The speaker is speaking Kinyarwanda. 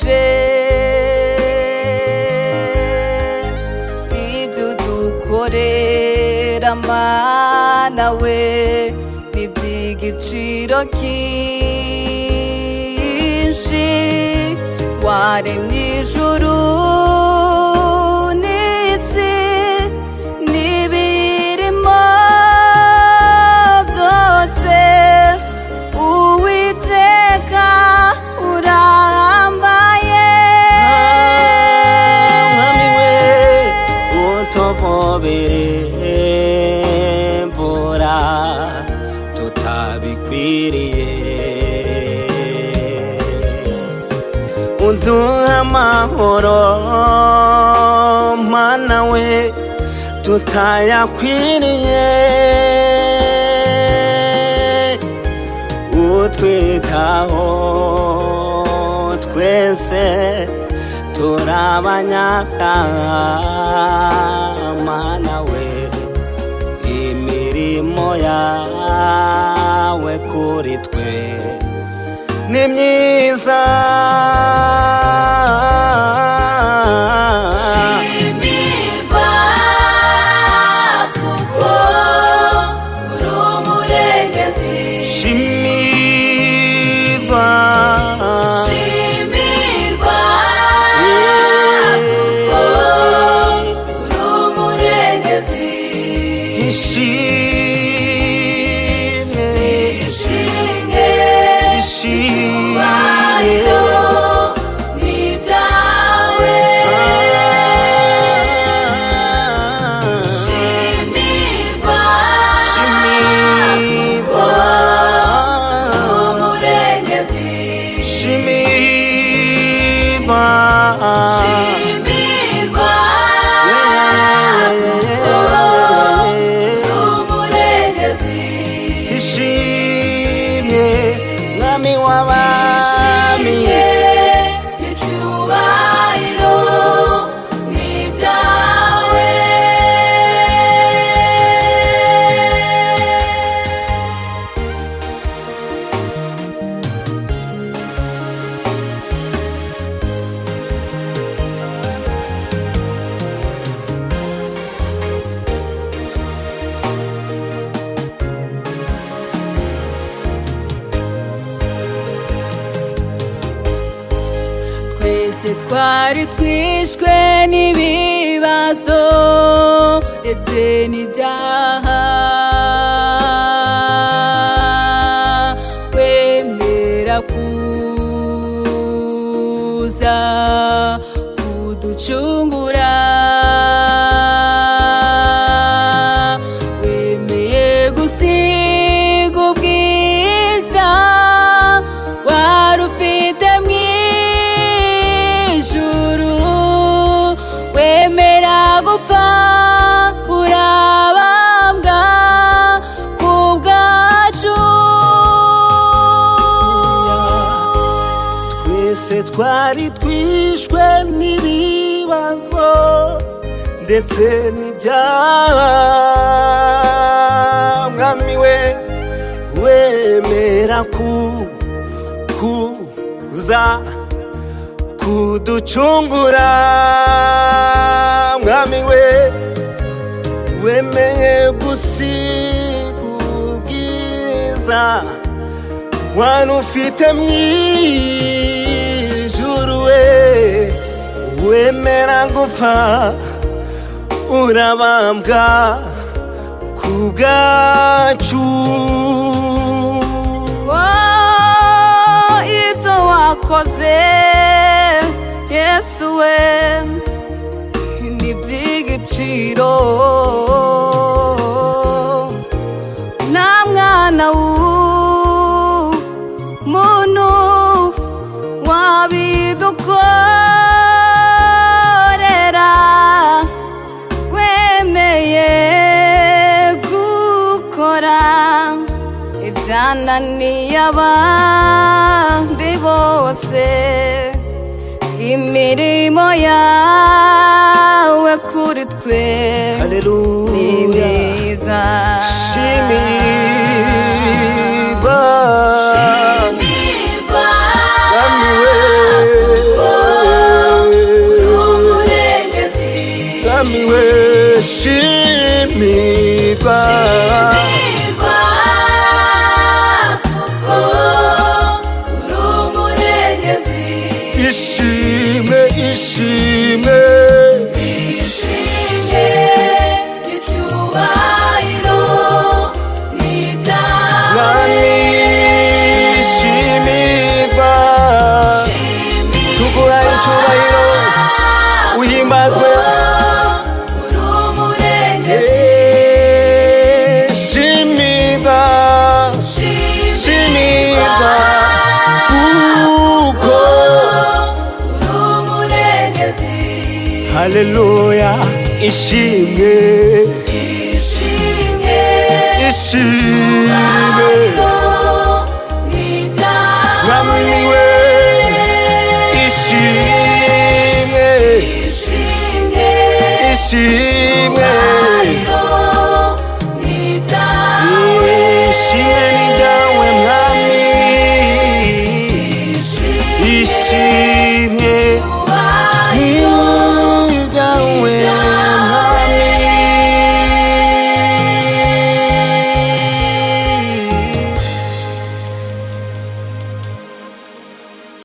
bihebuje ibyo dukorera Mana we n'iby'igiciro cyinshi waremye ijuru n'isi n'ibirimo byose Uwiteka urambaye Mwami we utuvubire imvura tutabikwiriye uduha amahoro Mana we tutayakwiriye utwitaho twese turabanyabyaha Mana we imirimo yawe kuri twe ni myiza shimirwa kuko uri umurengezi shimirwa shimirwa kuko uri umurengezi ishimwe ishimwe ishimwe n'ibyawe shimirwa shimirwa umurengezi shimirwa shimirwa umurengezi ishimye mwami w'abami icyubahiro n'ibyawe twese twari twishwe n'ibibazo ndetse n'ibyaha wemera kuza kuducungura wemeye gusiga ubwiza wari ufite ijuru wemera gupfa urabambwa ku bwacu twese twari twishwe n'ibibazo ndetse n'ibyaha mwami we wemera kuza kuducungura mwami we wemeye gusiga ubwiza wari ufite mw'ijuru we wemera gupfa urabambwa ku bwacu ibyo wakoze Yesu we n'iby'igiciro nta mwana w'umuntu wabidukorera wemeye gukora ibyananiye abandi bose imirimo yawe kuri twe Haleluya ni myiza shimirwa shimirwa mwami we ishimwe ishimwe ishimwe icyubahiro n'ibyawe mwami shimirwa tuguhaye icyubahiro uhimbazwe uri umurengezi shimirwa shimirwa kuko uri umurengezi haleluya ishimwe ishimwe ishimwe n'ibyawe mwami we ishimwe ishimwe ishimwe n'ibyawe ishimwe ni ryawe mwami ishimwe